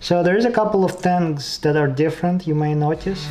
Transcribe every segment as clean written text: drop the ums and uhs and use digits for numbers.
So there is a couple of things that are different, you may notice.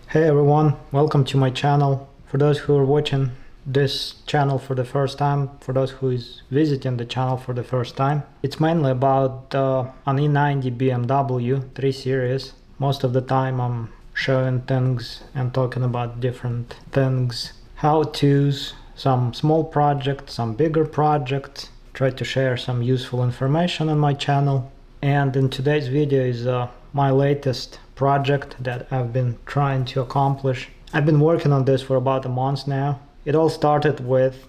Hey everyone, welcome to my channel. For those who are watching this channel for the first time, for those who is visiting the channel for the first time, it's mainly about an E90 BMW 3 Series. Most of the time I'm showing things and talking about different things, how-tos, some small projects, some bigger projects. Try to share some useful information on my channel. And in today's video is my latest project that I've been trying to accomplish. I've been working on this for about a month now. It all started with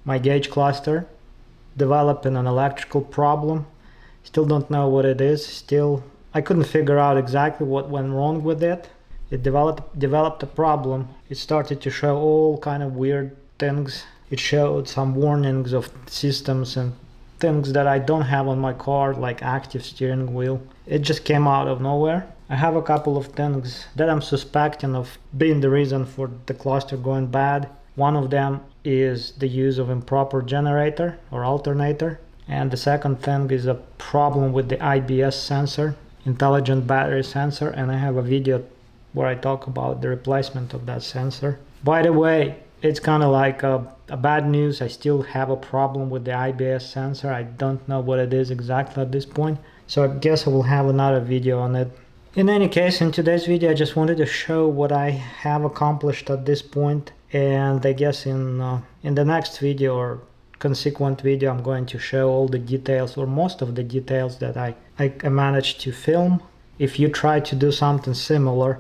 my gauge cluster, developing an electrical problem. Still don't know what it is. I couldn't figure out exactly what went wrong with it. It developed a problem. It started to show all kind of weird things. It showed some warnings of systems and things that I don't have on my car, like active steering wheel. It just came out of nowhere. I have a couple of things that I'm suspecting of being the reason for the cluster going bad. One of them is the use of improper generator or alternator. And the second thing is a problem with the IBS sensor, intelligent battery sensor. And I have a video where I talk about the replacement of that sensor. By the way, it's kind of like a bad news. I still have a problem with the IBS sensor. I don't know what it is exactly at this point. So I guess I will have another video on it. In any case, in today's video, I just wanted to show what I have accomplished at this point. And I guess in the next video or consequent video, I'm going to show all the details or most of the details that I managed to film. If you try to do something similar,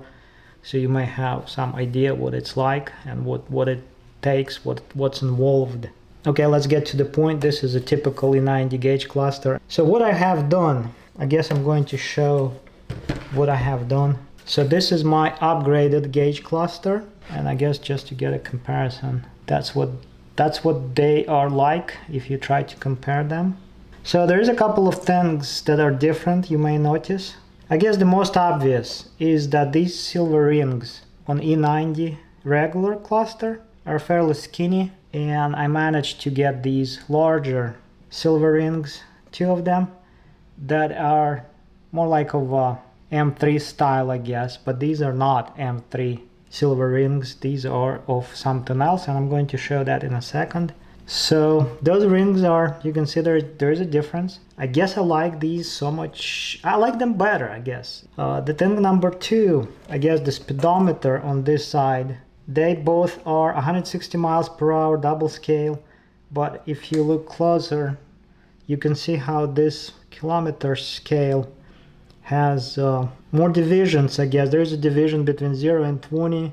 so you may have some idea what it's like and what it takes, what's involved. Okay, let's get to the point. This is a typical E90 gauge cluster. So what I have done, I guess I'm going to show what I have done. So this is my upgraded gauge cluster, and I guess just to get a comparison, that's what they are like if you try to compare them. So there is a couple of things that are different, you may notice. I guess the most obvious is that these silver rings on E90 regular cluster are fairly skinny, and I managed to get these larger silver rings, two of them, that are more like of a M3 style, I guess, but these are not M3 silver rings. These are of something else, and I'm going to show that in a second. So those rings are, you can see there is a difference. I guess I like these so much. I like them better, I guess. The thing number two, I guess the speedometer on this side, they both are 160 miles per hour double scale, but if you look closer, you can see how this kilometer scale has more divisions. I guess there's a division between 0 and 20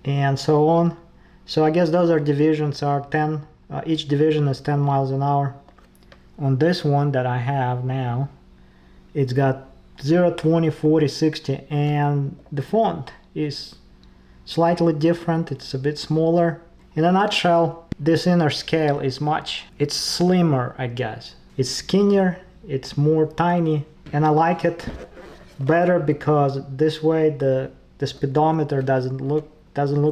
and so on. So I guess those are divisions are 10. Each division is 10 miles an hour. On this one that I have now, it's got 0, 20, 40, 60, and the font is slightly different. It's a bit smaller. In a nutshell, this inner scale is it's slimmer, I guess. It's skinnier, it's more tiny, and I like it better because this way the speedometer doesn't look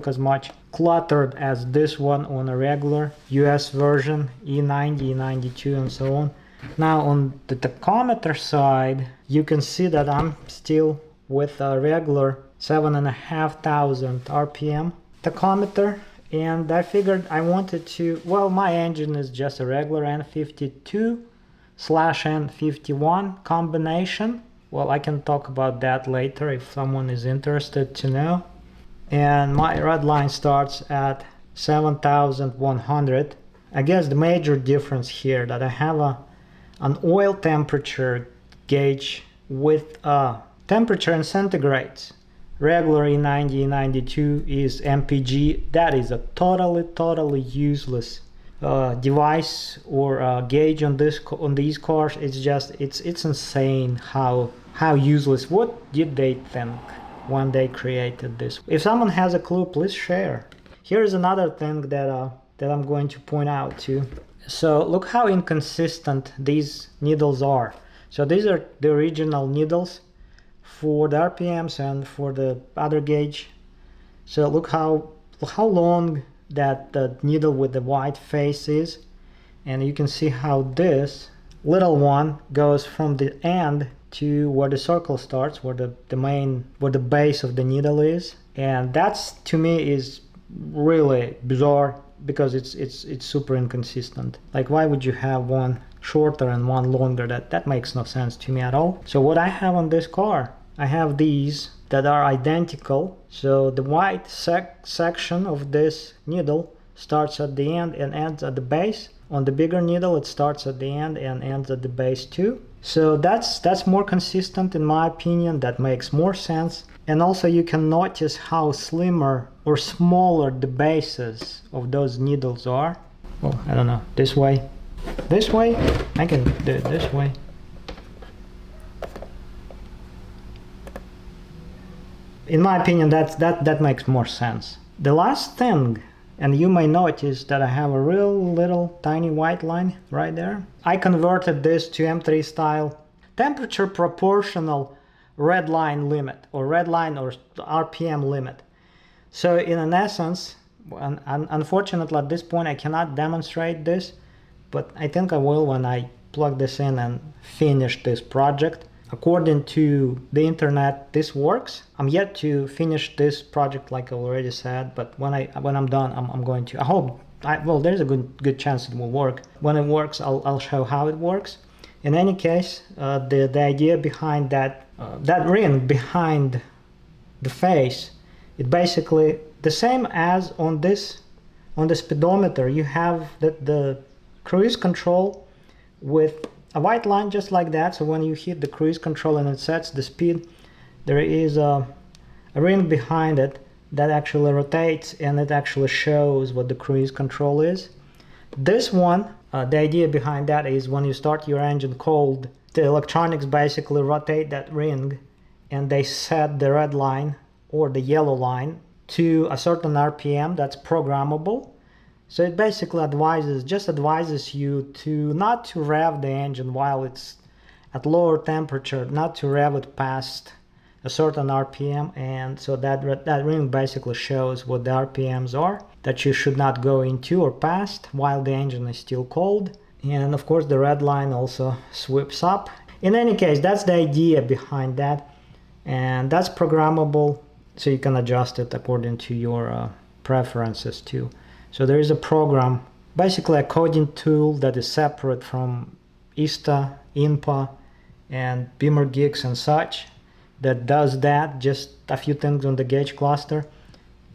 as much cluttered as this one on a regular US version, E90, E92, and so on. Now on the tachometer side, you can see that I'm still with a regular 7,500 RPM tachometer, and I figured I wanted to, well, my engine is just a regular N52/N51 combination. Well, I can talk about that later if someone is interested to know. And my red line starts at 7,100. I guess the major difference here that I have an oil temperature gauge with temperature in centigrades. Regular E90, E92 is MPG. That is a totally useless device or gauge on these cars. It's insane how useless. What did they think when they created this? If someone has a clue, please share. Here's another thing that I'm going to point out too. So look how inconsistent these needles are. So these are the original needles for the RPMs and for the other gauge. So look how long that the needle with the white face is, and you can see how this little one goes from the end to where the circle starts, where the base of the needle is. And that's, to me, is really bizarre, because it's super inconsistent. Like, why would you have one shorter and one longer? That makes no sense to me at all. So what I have on this car, I have these that are identical. So the white section of this needle starts at the end and ends at the base. On the bigger needle, it starts at the end and ends at the base too. So that's more consistent in my opinion. That makes more sense. And also you can notice how slimmer or smaller the bases of those needles are. Well, I don't know, this way, I can do it this way. In my opinion, that makes more sense. The last thing, and you may notice that I have a real little tiny white line right there. I converted this to M3 style temperature proportional red line limit, or red line or RPM limit. So in an essence, unfortunately at this point I cannot demonstrate this, but I think I will when I plug this in and finish this project. According to the internet, this works. I'm yet to finish this project, like I already said, but when I'm done, I'm going to. I hope. Well, there's a good chance it will work. When it works, I'll show how it works. In any case, the idea behind that ring behind the face, it basically the same as on the speedometer. You have the cruise control with a white line just like that. So when you hit the cruise control and it sets the speed, there is a ring behind it that actually rotates, and it actually shows what the cruise control is. This one, the idea behind that is when you start your engine cold, the electronics basically rotate that ring and they set the red line or the yellow line to a certain RPM that's programmable. So it basically advises you not to rev the engine while it's at lower temperature, not to rev it past a certain RPM, and so that ring basically shows what the RPMs are that you should not go into or past while the engine is still cold. And of course the red line also sweeps up. In any case, that's the idea behind that, and that's programmable, so you can adjust it according to your preferences too. So there is a program, basically a coding tool that is separate from ISTA, INPA, and Beamer Geeks and such, that does that, just a few things on the gauge cluster.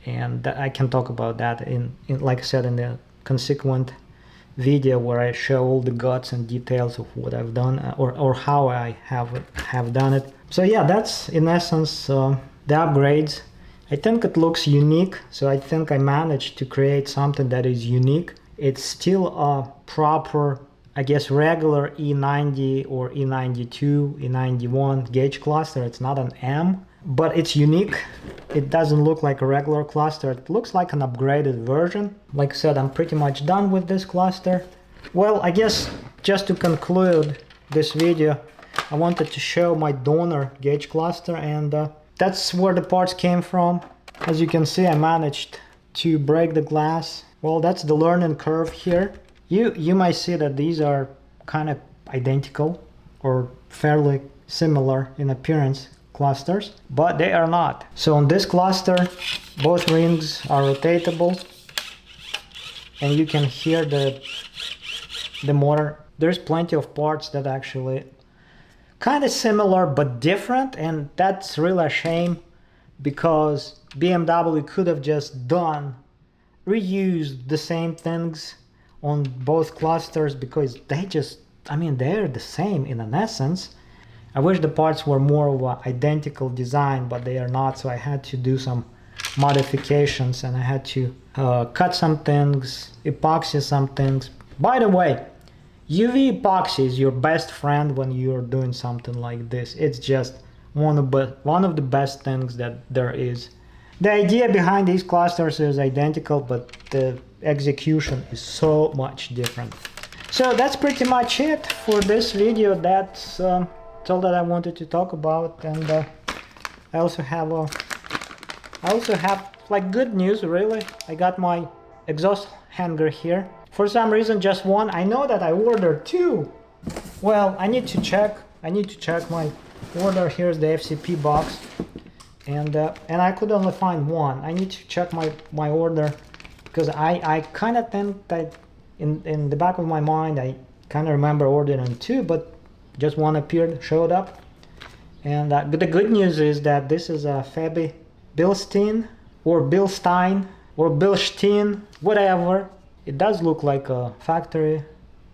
And I can talk about that in like I said, in the consequent video where I show all the guts and details of what I've done, or how I have done it. So yeah, that's in essence the upgrades. I think it looks unique, so I think I managed to create something that is unique. It's still a proper, I guess, regular E90 or E92, E91 gauge cluster. It's not an M, but it's unique. It doesn't look like a regular cluster. It looks like an upgraded version. Like I said, I'm pretty much done with this cluster. Well, I guess just to conclude this video, I wanted to show my donor gauge cluster, and that's where the parts came from. As you can see, I managed to break the glass. Well, that's the learning curve here. You might see that these are kind of identical or fairly similar in appearance clusters, but they are not. So on this cluster, both rings are rotatable, and you can hear the motor. There's plenty of parts that actually kind of similar but different, and that's really a shame, because BMW could have just reused the same things on both clusters, because they're the same in an essence. I wish the parts were more of an identical design, but they are not, so I had to do some modifications, and I had to cut some things, epoxy some things. By the way, UV epoxy is your best friend when you're doing something like this. It's just one of the best things that there is. The idea behind these clusters is identical, but the execution is so much different. So that's pretty much it for this video. That's all that I wanted to talk about, and I also have like good news, really. I got my exhaust hanger here. For some reason just one. I know that I ordered two. Well, I need to check my order. Here's the FCP box, and I could only find one. I need to check my order, because I kind of think that in the back of my mind I kind of remember ordering two, but just one showed up. And but the good news is that this is a Fabi Bilstein or Bilstein or Bilstein, whatever. It does look like a factory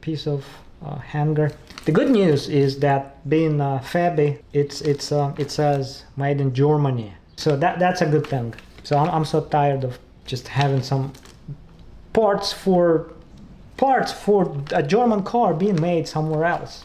piece of hanger. The good news is that being Fabi, it says made in Germany, so that's a good thing. So I'm so tired of just having some parts for a German car being made somewhere else.